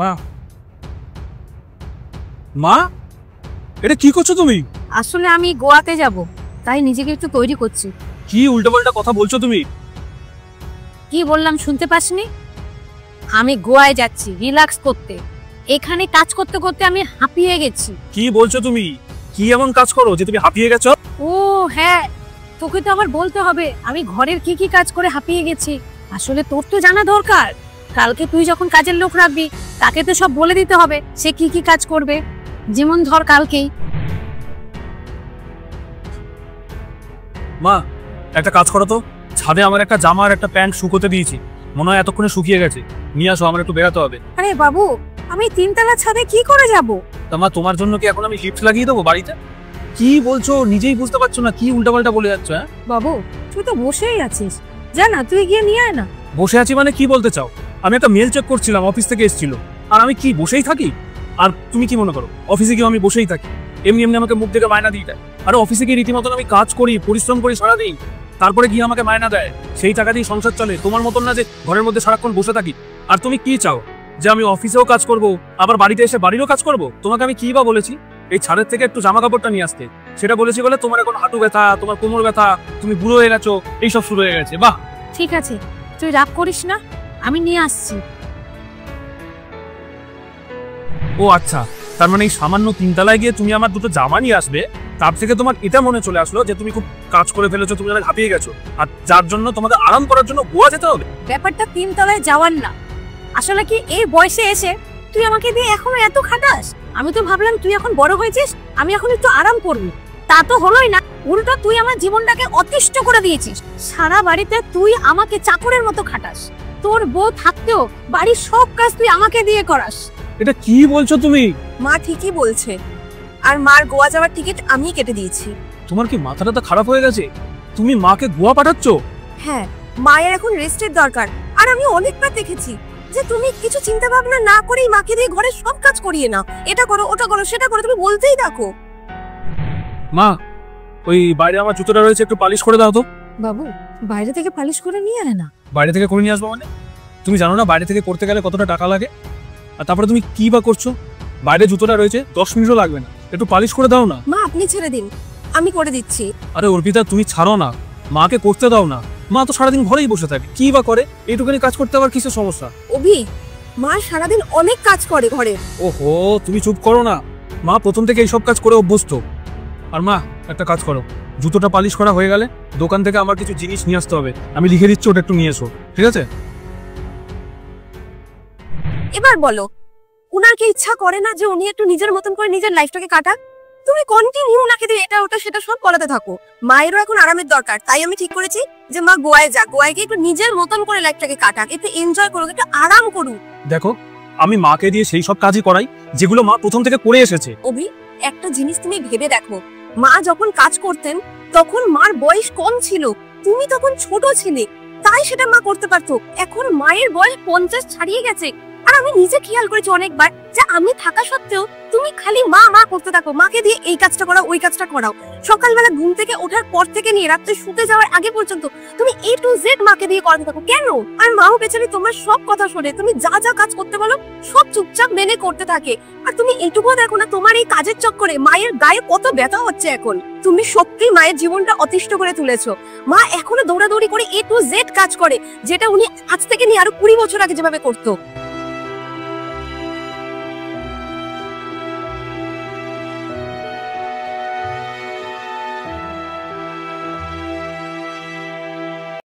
মা, মা, এটা কি করছো তুমি? আসলে আমি গোয়াতে যাব, তাই নিজেকে একটু তৈরি করছি। কি উল্টোপাল্টা কথা বলছো তুমি? কি বললাম শুনতে পাসনি? আমি গোয়ায় যাচ্ছি রিল্যাক্স করতে। এখানে কাজ করতে করতে আমি হাঁপিয়ে গেছি। কি বলছো তুমি? কি এমন কাজ করো যে তুমি হাঁপিয়ে গেছো? ও হ্যাঁ, তোকে তো আবার বলতে হবে আমি ঘরের কি কি কাজ করে হাঁপিয়ে গেছি। আসলে তোর তো জানা দরকার, কালকে তুই যখন কাজের লোক রাখবি তাকে তো সব বলে দিতে হবে সে কি কি কাজ করবে। যেমন ধর কালকেই। মা, একটা কাজ করো তো, ছাদে আমার একটা জামা আর একটা প্যান্ট শুকোতে দিয়েছি, মনে হয় এতক্ষণে শুকিয়ে গেছে, নিয়ে আসো, আমার একটু বেরাতে হবে। আরে বাবু, আমি তিনতলা ছাদে কি করে যাব? তা মা, তোমার জন্য কি এখন আমি লিফট লাগিয়ে দেবো বাড়িতে? কি বলছো নিজেই বুঝতে পারছো না? কি উল্টাপাল্টা বলে যাচ্ছ? হ্যাঁ বাবু, তুই তো বসেই আছিস, যা না তুই গিয়ে নিয়ে আয় না। বসে আছি মানে কি বলতে চাও? আমি একটা মেল চেক করছিলাম, অফিস থেকে এসেছিল, আর আমি কি বসেই থাকি? আর তুমি কি মনে করো অফিসে গিয়ে আমি বসেই থাকি? এমনি এমনি আমাকে মুখ দেখে মায়না দিয়ে দেয়। আর অফিসে গিয়ে রীতিমতন আমি কাজ করি, পরিশ্রম করি সারাদিন, তারপরে গিয়ে আমাকে মায়না দেয়, সেই টাকা দিয়ে সংসার চলে। তোমার মতন না যে ঘরের মধ্যে সারাক্ষণ বসে থাকি। আর তুমি কি চাও, যে আমি অফিসেও কাজ করব আবার বাড়িতে এসে বাড়িরও কাজ করব? তোমাকে আমি কি বা বলেছি এই ছাদের থেকে একটু জামা কাপড়টা নিয়ে আসতে? সেটা বলেছি বলে তোমার এখন হাঁটু ব্যথা, তোমার কোমর ব্যথা, তুমি বুড়ো হয়ে গেছো, এইসব শুরু হয়ে গেছে। বাহ, ঠিক আছে, তুই রাগ করিস না, আমি নিয়ে আসছি। ও আচ্ছা, তার মানে এই সামান্য তিনতলায় গিয়ে তুমি আমার দুটো জামা নিয়ে আসবে, তার থেকে তোমার এটা মনে চলে আসলো যে তুমি খুব কাজ করে ফেলেছো, তুমি অনেক হাঁপিয়ে গেছো, আর যার জন্য তোমাদের আরাম করার জন্য গোয়া যেতে হবে। ব্যাপারটা তিনতলায় যাওয়ার না, আসলে কি এই বয়সে এসে তুই আমাকে দিয়ে এখনো এত খাটাস। আমি তো ভাবলাম তুই এখন বড় হয়েছিস, আমি এখন একটু আরাম করবো, তা তো হলোই না। উল্টো তুই আমার জীবনটাকে অতিষ্ঠ করে দিয়েছিস। সারা বাড়িতে তুই আমাকে চাকরের মতো খাটাস, তোর বউ থাকতেও বাড়ির সব কাজ তুই আমাকে দিয়ে করাস। এটা কি বলছো তুমি? মা ঠিকই বলছে, আর মার গোয়া যাওয়ার টিকিট আমি কেটে দিয়েছি। তোমার কি মাথাটা তো খারাপ হয়ে গেছে? তুমি মাকে গোয়া পাঠাচ্ছ? হ্যাঁ, মায়ের এখন রেস্টের দরকার। আর আমি অনেকবার দেখেছি যে তুমি কিছু চিন্তা ভাবনা না করেই মাকে দিয়ে ঘরের সব কাজ করিয়ে নাও, এটা করো ওটা করো সেটা করো, তুমি বলতেই থাকো। মা, ওই বাইরে আমার জুতোটা রয়েছে, একটু পালিশ করে দাও তো। বাবু, বাইরে থেকে পালিশ করে নিয়ে আয় না। বাইরে থেকে করে নিয়ে আসবো মানে? তুমি জানো না বাইরে থেকে করতে গেলে কতটা টাকা লাগে? আর তারপরে তুমি কি বা করছো? বাইরে জুতোটা রয়েছে, 10 মিনিটও লাগবে না, একটু পালিশ করে দাও না। মা আপনি ছেড়ে দিন, আমি করে দিচ্ছি। আরে অর্পিতা, তুমি ছাড়ো না, মাকে করতে দাও না। মা তো সারাদিন ঘরেই বসে থাকে, কি বা করে? এইটুখানি কাজ করতে আবার কিসের সমস্যা? অভি, মা সারাদিন অনেক কাজ করে ঘরে। ওহো, তুমি চুপ করো না, মা প্রথম থেকে এইসব কাজ করে অভ্যস্ত। আর মা, একটা কাজ করো, জুতোটা পালিশ করা হয়ে গেলে দোকান থেকে আমার কিছু জিনিস নিয়ে আসতে হবে, আমি লিখে দিচ্ছি, ওটা একটু নিয়ে এসো, ঠিক আছে? এবার বলো, উনার কি ইচ্ছা করে না যে উনি একটু নিজের মতন করে নিজের লাইফটাকে কাটাক? তুমি কন্টিনিউ উনাকে দিয়ে এটা ওটা সেটা সব বলাতে থাকো। মায়েরও এখন আরামের দরকার, তাই আমি ঠিক করেছি যে মা গোয়ায় যাক, গোয়ায় গিয়ে একটু নিজের মতন করে লাইফটাকে কাটাক, একটু এনজয় করুক, একটু আরাম করুক। দেখো, আমি মাকে দিয়ে সেই সব কাজই করাই যেগুলো মা প্রথম থেকে করে এসেছে। অভি, একটা জিনিস তুমি ভেবে দেখো, মা যখন কাজ করতেন তখন মার বয়স কম ছিল, তুমি তখন ছোট ছিলে, তাই সেটা মা করতে পারতো। এখন মায়ের বয়স 50 ছাড়িয়ে গেছে, আর আমি নিজে খেয়াল করেছি অনেকবার যে আমি থাকা সত্ত্বেও তুমি খালি মা মা করতে থাকো, মাকে দিয়ে এই কাজটা করাও ওই কাজটা করাও। সকালবেলা ঘুম থেকে ওঠার পর থেকে নিয়ে রাত্রে শুতে যাওয়ার আগে পর্যন্ত তুমি A to Z মাকে দিয়ে করাতে থাকো। কেন? আর মাও বেচারি তোমার সব কথা শোনে, তুমি যা যা কাজ করতে বলো সব চুপচাপ মেনে করতে থাকে। আর তুমি এইটুকুও দেখো না তোমার এই কাজের চক্করে মায়ের গায়ে কত ব্যথা হচ্ছে এখন। তুমি সত্যি মায়ের জীবনটা অতিষ্ঠ করে তুলেছো। মা এখনো দৌড়াদৌড়ি করে A to Z কাজ করে, যেটা উনি আজ থেকে নিয়ে আরো 20 বছর আগে যেভাবে করতো।